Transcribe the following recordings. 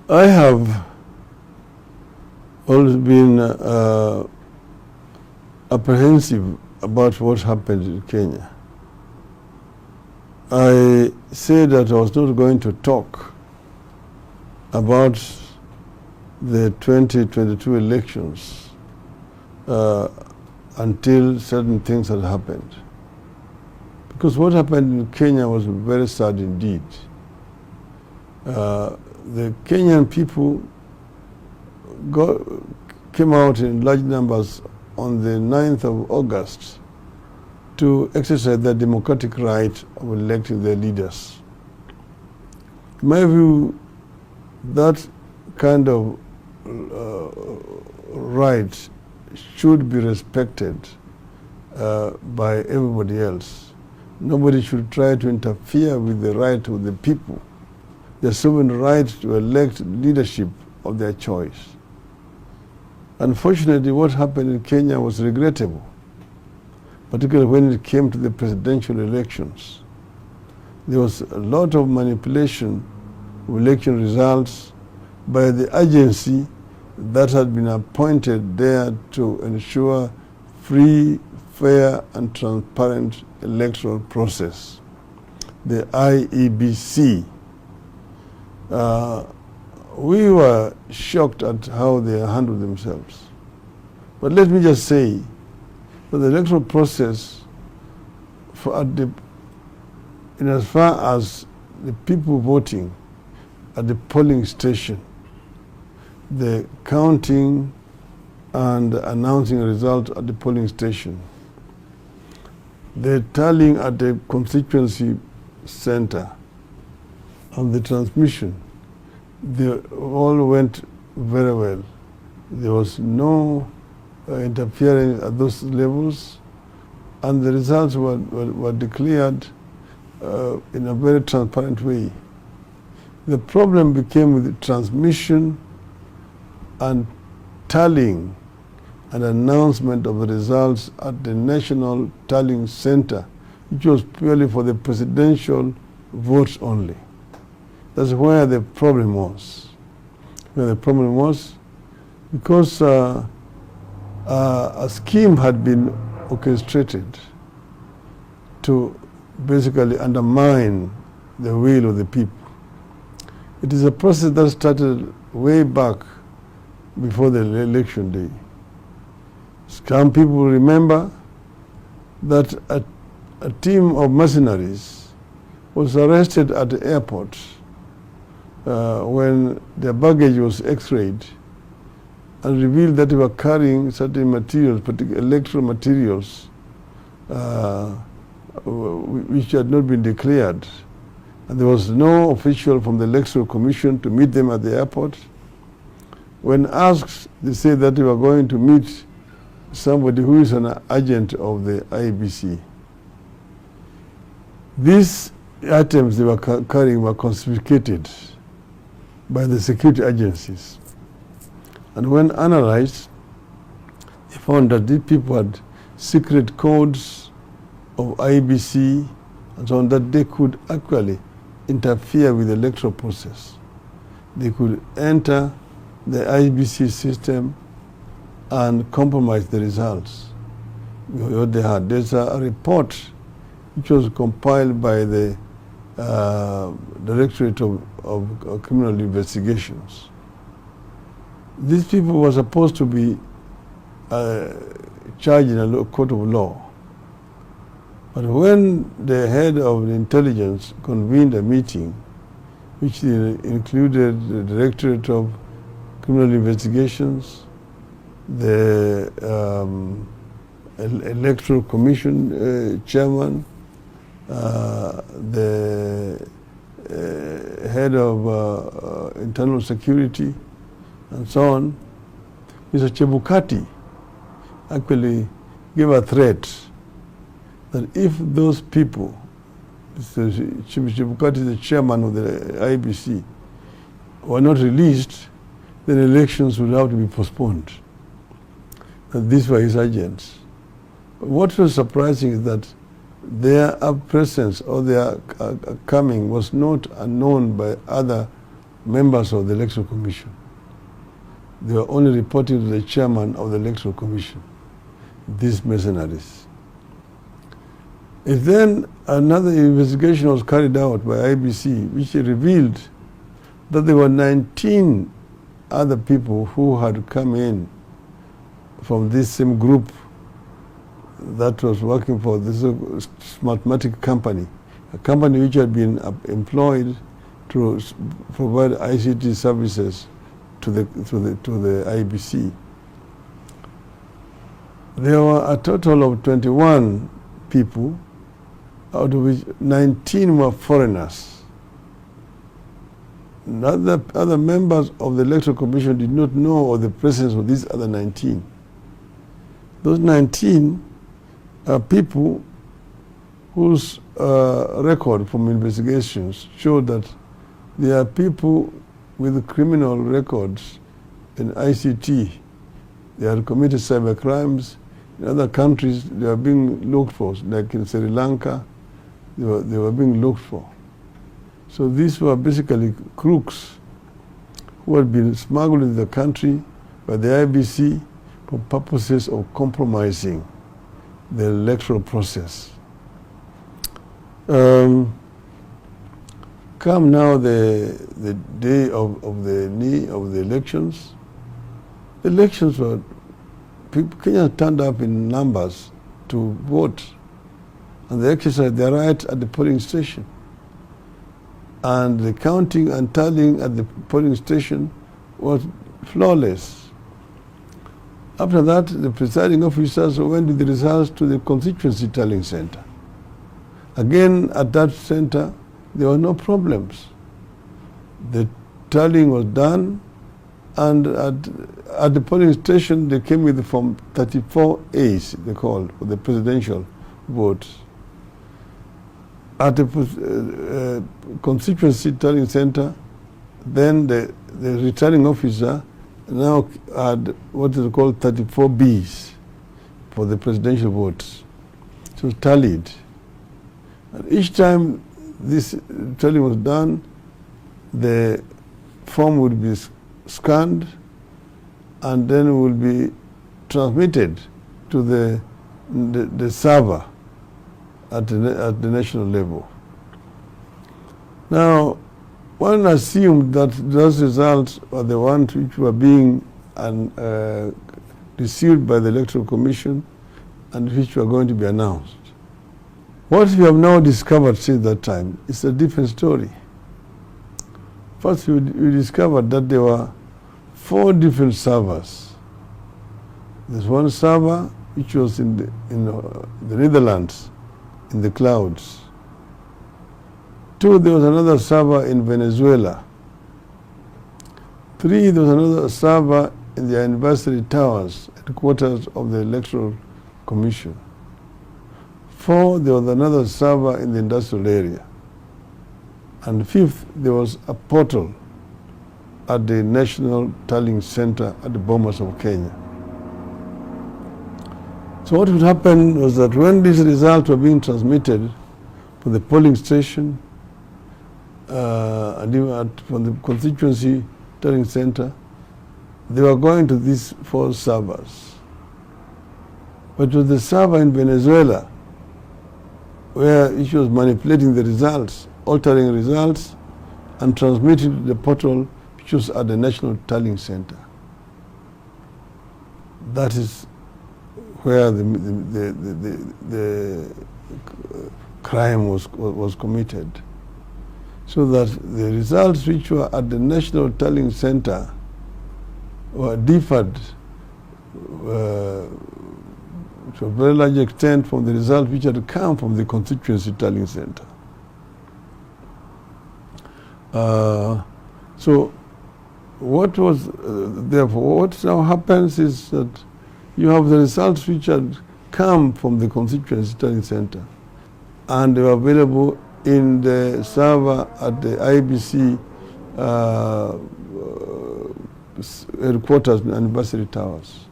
I have always been apprehensive about what happened in Kenya. I said that I was not going to talk about the 2022 elections until certain things had happened. Because what happened in Kenya was very sad indeed. The Kenyan people came out in large numbers on the 9th of August to exercise their democratic right of electing their leaders. In my view, that kind of right should be respected by everybody else. Nobody should try to interfere with the right of the people, their sovereign right to elect leadership of their choice. Unfortunately, what happened in Kenya was regrettable, particularly when it came to the presidential elections. There was a lot of manipulation of election results by the agency that had been appointed there to ensure free, fair, and transparent electoral process, the IEBC. We were shocked at how they handled themselves. But let me just say that the electoral process, in as far as the people voting at the polling station, the counting and announcing a result at the polling station, the tallying at the constituency center, and the transmission, they all went very well. There was no interference at those levels, and the results were declared in a very transparent way. The problem became with the transmission and tallying and announcement of the results at the National Tallying Center, which was purely for the presidential votes only. That's where the problem was. Where the problem was because a scheme had been orchestrated to basically undermine the will of the people. It is a process that started way back before the election day. Some people remember that a team of mercenaries was arrested at the airport when their baggage was x-rayed and revealed that they were carrying certain materials, particularly electoral materials, which had not been declared. And there was no official from the Electoral Commission to meet them at the airport. When asked, they said that they were going to meet somebody who is an agent of the IEBC. These items they were carrying were confiscated by the security agencies. And when analyzed, they found that these people had secret codes of IEBC and so on, that they could actually interfere with the electoral process. They could enter the IEBC system and compromise the results. What they had. There's a report which was compiled by the Directorate of Criminal Investigations. These people were supposed to be charged in a court of law. But when the head of the intelligence convened a meeting, which included the Directorate of Criminal Investigations, the Electoral Commission chairman, the head of internal security, and so on, Mr. Chebukati actually gave a threat that if those people, Mr. Chebukati, the chairman of the IEBC, were not released, then elections would have to be postponed. And these were his agents. What was surprising is that their presence or their coming was not unknown by other members of the Electoral Commission. They were only reporting to the chairman of the Electoral Commission, these mercenaries. And then another investigation was carried out by IBC, which revealed that there were 19 other people who had come in from this same group that was working for this Smartmatic company, a company which had been employed to provide ICT services to the IBC. There were a total of 21 people, out of which 19 were foreigners. Other members of the Electoral Commission did not know of the presence of these other 19. Those 19 are people whose record from investigations showed that they are people with criminal records in ICT. They had committed cyber crimes. In other countries, they are being looked for, like in Sri Lanka, they were being looked for. So these were basically crooks who had been smuggled into the country by the IBC for purposes of compromising the electoral process. Come now the day of the elections. The elections were, Kenyans turned up in numbers to vote, and they exercised their right at the polling station. And the counting and tallying at the polling station was flawless. After that, the presiding officers went with the results to the constituency tallying center. Again, at that center, there were no problems. The tallying was done, and at the polling station, they came with from 34 A's, they called, for the presidential votes. At the constituency tallying center, then the returning officer now had what is called 34 B's for the presidential votes. It was tallied. And each time this tallying was done, the form would be scanned and then would be transmitted to the server at the national level. Now, one assumed that those results were the ones which were being received by the Electoral Commission and which were going to be announced. What we have now discovered since that time is a different story. First, we discovered that there were 4 different servers. There's one server which was in the Netherlands, in the clouds. 2, there was another server in Venezuela. 3, there was another server in the anniversary towers, headquarters of the Electoral Commission. 4, there was another server in the industrial area. And 5th, there was a portal at the National Tallying Center at the Bomas of Kenya. So what would happen was that when these results were being transmitted from the polling station and even from the constituency tallying center, they were going to these 4 servers. But it was the server in Venezuela where it was manipulating the results, altering results, and transmitting to the portal which was at the National Tallying Center. That is where the crime was committed. So that the results which were at the National Tallying Center were differed to a very large extent from the results which had come from the constituency tallying center. So what was therefore what now happens is that you have the results which had come from the constituency tallying center, and they were available in the server at the IBC headquarters in Anniversary Towers.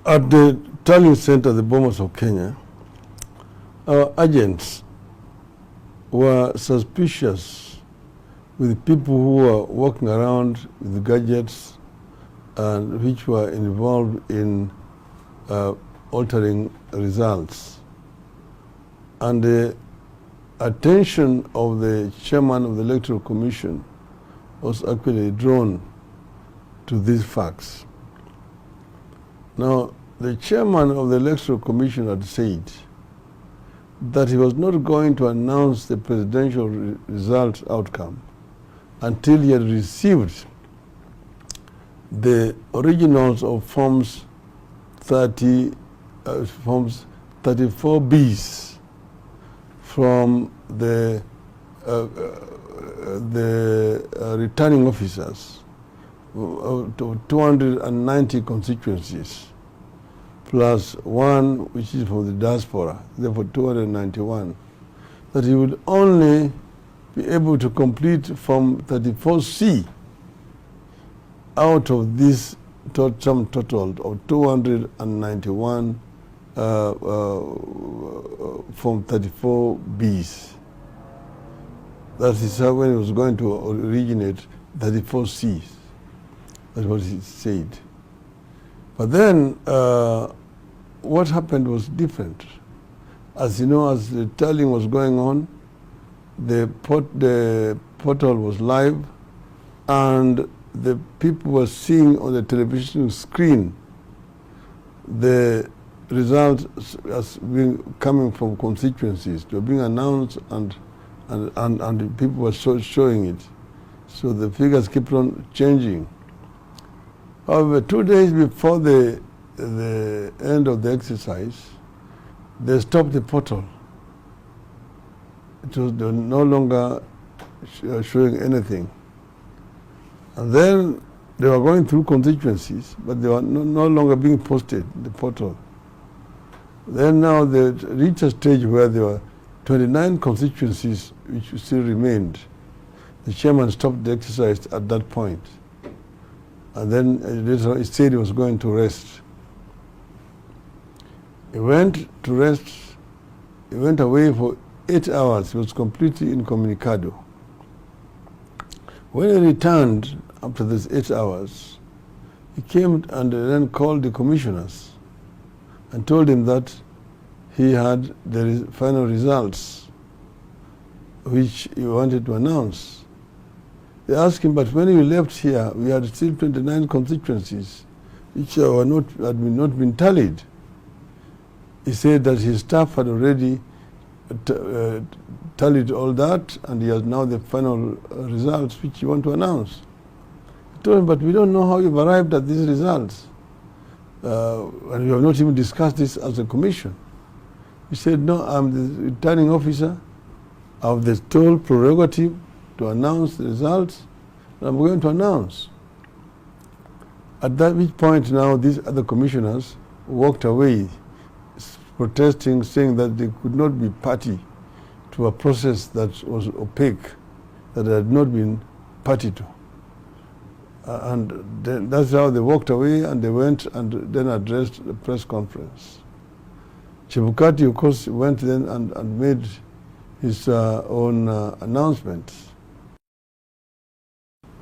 At the tallying center, the Bomas of Kenya, our agents were suspicious with people who were walking around with gadgets and which were involved in altering results. And the attention of the chairman of the Electoral Commission was actually drawn to these facts. Now, the chairman of the Electoral Commission had said that he was not going to announce the presidential result outcome until he had received the originals of forms 34Bs from the returning officers to 290 constituencies, plus one which is from the diaspora, therefore 291, that he would only be able to complete Form 34C out of this sum total of 291 Form 34Bs. That is how when he was going to originate 34Cs. That's what he said. But then what happened was different. As you know, as the tallying was going on, the portal was live, and the people were seeing on the television screen the results as being coming from constituencies. They were being announced, and the people were showing it. So the figures kept on changing. However, 2 days before the end of the exercise, they stopped the portal. They were no longer showing anything. And then they were going through constituencies, but they were no longer being posted in the portal. Then now they reached a stage where there were 29 constituencies which still remained. The chairman stopped the exercise at that point. And then later he said he was going to rest. He went to rest. He went away for 8 hours. He was completely incommunicado. When he returned after these 8 hours, he came and then called the commissioners and told him that he had the final results which he wanted to announce. They asked him, but when you left here, we had still 29 constituencies which had not been tallied. He said that his staff had already tallied all that, and he has now the final results which he want to announce. He told him, but we don't know how you've arrived at these results. And we have not even discussed this as a commission. He said, no, I'm the returning officer. I have the sole prerogative to announce the results, and I'm going to announce. At that which point now these other commissioners walked away, protesting, saying that they could not be party to a process that was opaque, that they had not been party to. And then that's how they walked away, and they went and then addressed the press conference. Chebukati, of course, went then and made his own announcements.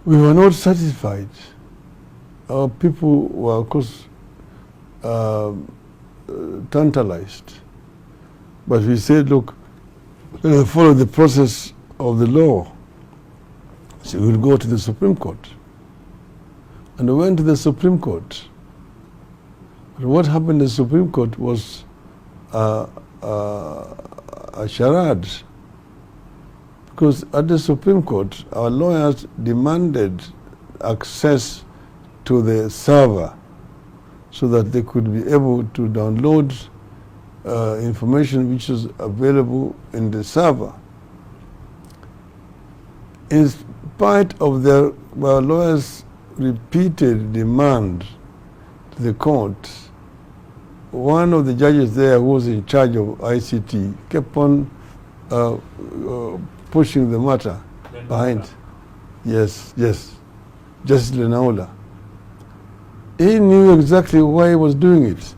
We were not satisfied. Our people were, of course, tantalized. But we said, look, let us follow the process of the law. So we'll go to the Supreme Court. And we went to the Supreme Court. But what happened in the Supreme Court was a charade. Because at the Supreme Court, our lawyers demanded access to the server so that they could be able to download information which is available in the server. In spite of our lawyers' repeated demand to the court, one of the judges there who was in charge of ICT kept on pushing the matter behind. Yes, Justice Lenaula. He knew exactly why he was doing it.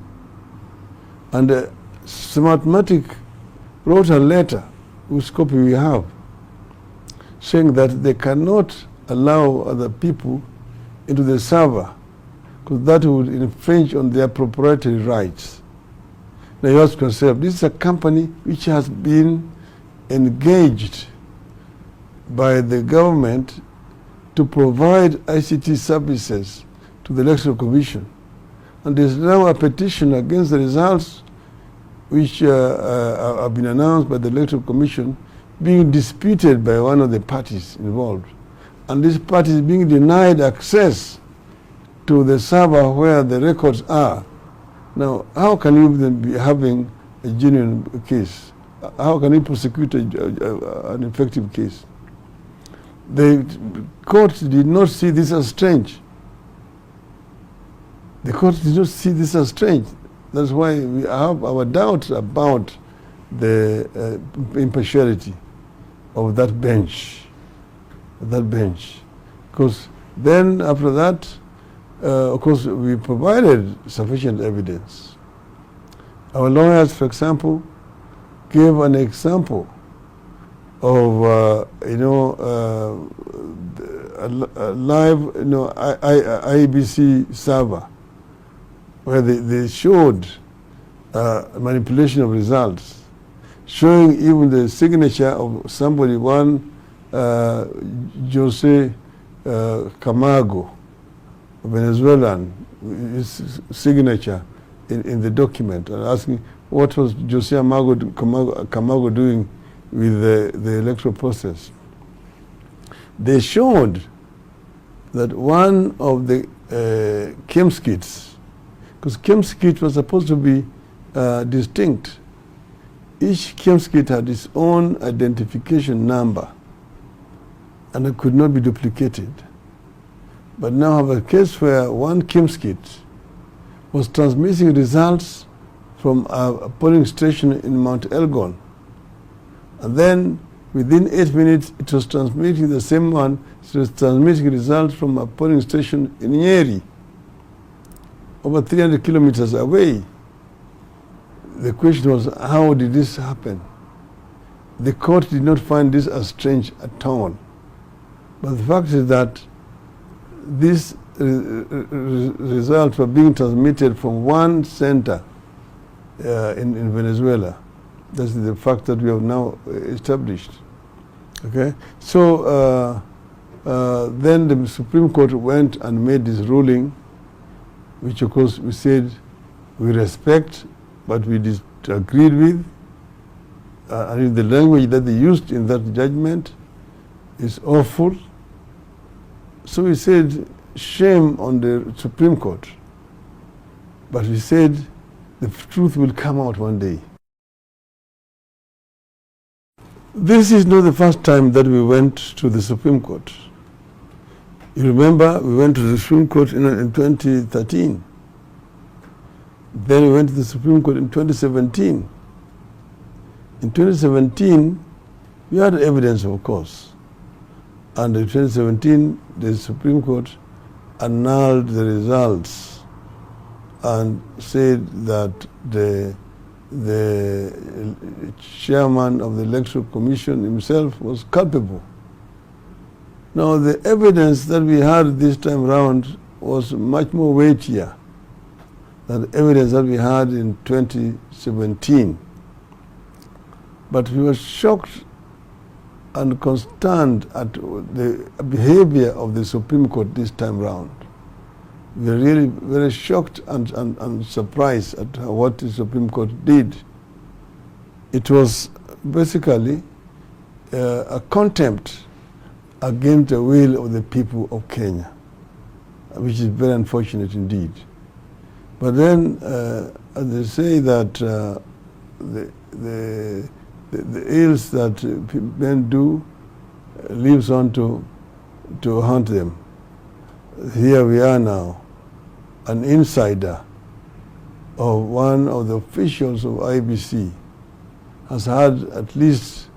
And Smartmatic wrote a letter whose copy we have, saying that they cannot allow other people into the server because that would infringe on their proprietary rights. Now you ask yourself, this is a company which has been engaged by the government to provide ICT services to the Electoral Commission. And there's now a petition against the results which have been announced by the Electoral Commission being disputed by one of the parties involved. And this party is being denied access to the server where the records are. Now, how can you then be having a genuine case? How can you prosecute an effective case? The court did not see this as strange. The court did not see this as strange. That's why we have our doubts about the impartiality of that bench. Because then after that, of course, we provided sufficient evidence. Our lawyers, for example, gave an example of a live IEBC server where they showed manipulation of results, showing even the signature of somebody, one Jose Camargo, a Venezuelan, his signature in the document, and asking what was Jose Camargo doing with the electoral process. They showed that one of the KIEMS kits, because KIEMS kit was supposed to be distinct. Each KIEMS kit had its own identification number and it could not be duplicated. But now I have a case where one KIEMS kit was transmitting results from a polling station in Mount Elgon. And then within 8 minutes, it was transmitting the same one. It was transmitting results from a polling station in Nyeri, over 300 kilometers away. The question was, how did this happen? The court did not find this as strange at all. But the fact is that these results were being transmitted from one center in Venezuela. That's the fact that we have now established. Okay, so then the Supreme Court went and made this ruling, which of course we said we respect, but we disagreed with. And the language that they used in that judgment is awful. So we said, shame on the Supreme Court. But we said the truth will come out one day. This is not the first time that we went to the Supreme Court. You remember, we went to the Supreme Court in 2013. Then we went to the Supreme Court in 2017. In 2017, we had evidence, of course. And in 2017, the Supreme Court annulled the results and said that the chairman of the Electoral Commission himself was culpable. Now, the evidence that we had this time around was much more weightier than the evidence that we had in 2017. But we were shocked and consterned at the behavior of the Supreme Court this time round. We were really very shocked and surprised at what the Supreme Court did. It was basically a contempt against the will of the people of Kenya, which is very unfortunate indeed. But then they say that the ills that men do lives on to haunt them. Here we are now, an insider of one of the officials of IEBC has had at least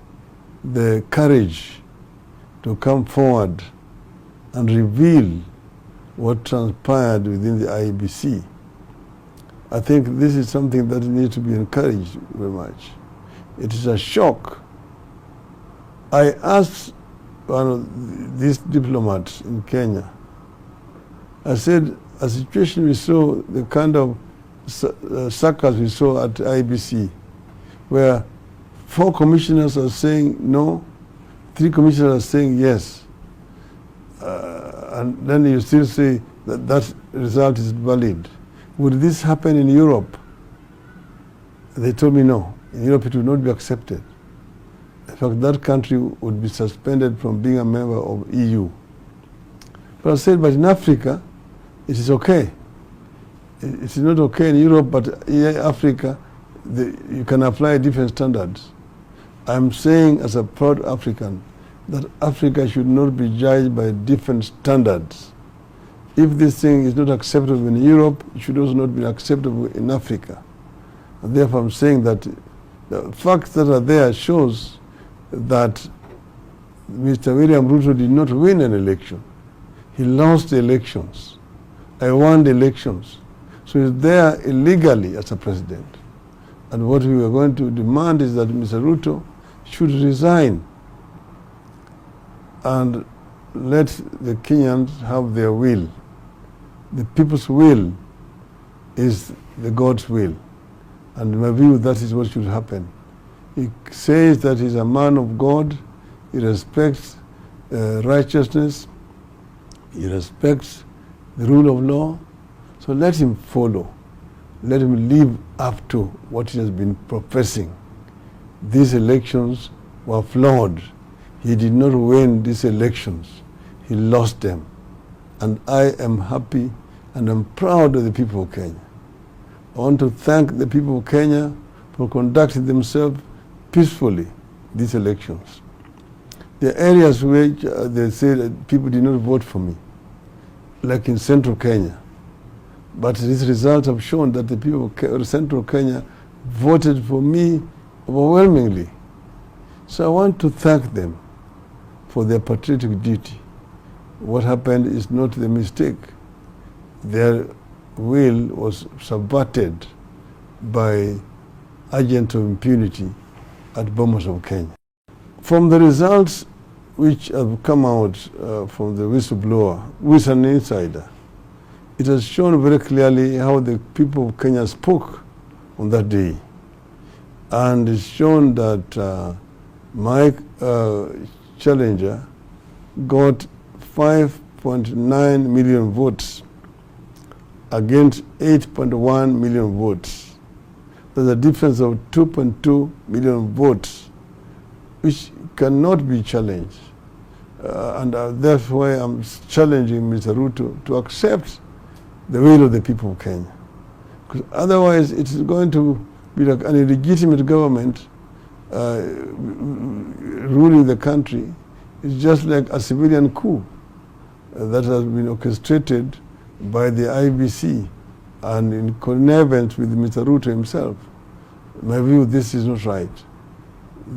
the courage to come forward and reveal what transpired within the IEBC. I think this is something that needs to be encouraged very much. It is a shock I asked one of these diplomats in Kenya, I said, a situation we saw, the kind of circus we saw at IBC, where 4 commissioners are saying no, 3 commissioners are saying yes, and then you still say that that result is valid. Would this happen in Europe? They told me no. In Europe it would not be accepted. In fact, that country would be suspended from being a member of EU. But I said, but in Africa, it is okay. It is not okay in Europe, but in Africa, you can apply different standards. I'm saying as a proud African that Africa should not be judged by different standards. If this thing is not acceptable in Europe, it should also not be acceptable in Africa. And therefore I'm saying that the facts that are there shows that Mr. William Ruto did not win an election. He lost the elections. I won the elections. So he's there illegally as a president. And what we are going to demand is that Mr. Ruto should resign and let the Kenyans have their will. The people's will is the God's will. And in my view, that is what should happen. He says that he's a man of God. He respects righteousness. He respects the rule of law. So let him follow. Let him live up to what he has been professing. These elections were flawed. He did not win these elections. He lost them. And I am happy and I'm proud of the people of Kenya. I want to thank the people of Kenya for conducting themselves peacefully these elections. There are areas where they say that people did not vote for me, like in central Kenya. But these results have shown that the people of central Kenya voted for me overwhelmingly. So I want to thank them for their patriotic duty. What happened is not the mistake. Their will was subverted by agents of impunity at Bomas of Kenya. From the results which have come out from the whistleblower, who is an insider, it has shown very clearly how the people of Kenya spoke on that day. And it's shown that my challenger got 5.9 million votes against 8.1 million votes. There's a difference of 2.2 million votes, which cannot be challenged. And that's why I'm challenging Mr. Ruto to accept the will of the people of Kenya. Because otherwise it is going to be like an illegitimate government ruling the country. It's just like a civilian coup that has been orchestrated by the IBC and in connivance with Mr. Ruto himself. In my view, this is not right.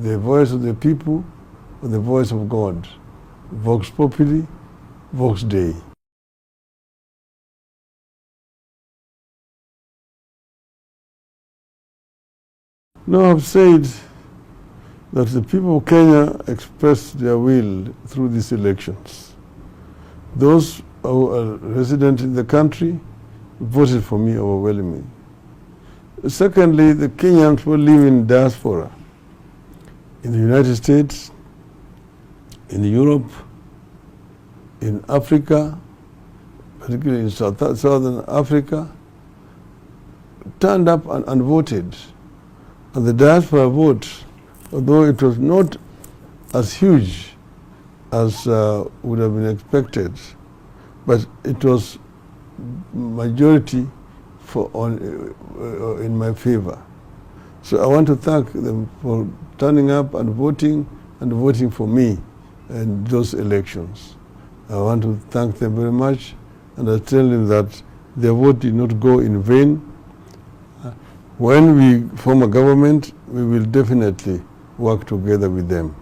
The voice of the people or the voice of God. Vox populi, vox Dei. No, I've said that the people of Kenya expressed their will through these elections. Those who are resident in the country voted for me overwhelmingly. Secondly, the Kenyans who live in diaspora, in the United States, in Europe, in Africa, particularly in Southern Africa, turned up and voted. And the diaspora vote, although it was not as huge as would have been expected, but it was majority in my favor. So I want to thank them for turning up and voting for me in those elections. I want to thank them very much, and I tell them that their vote did not go in vain. When we form a government, we will definitely work together with them.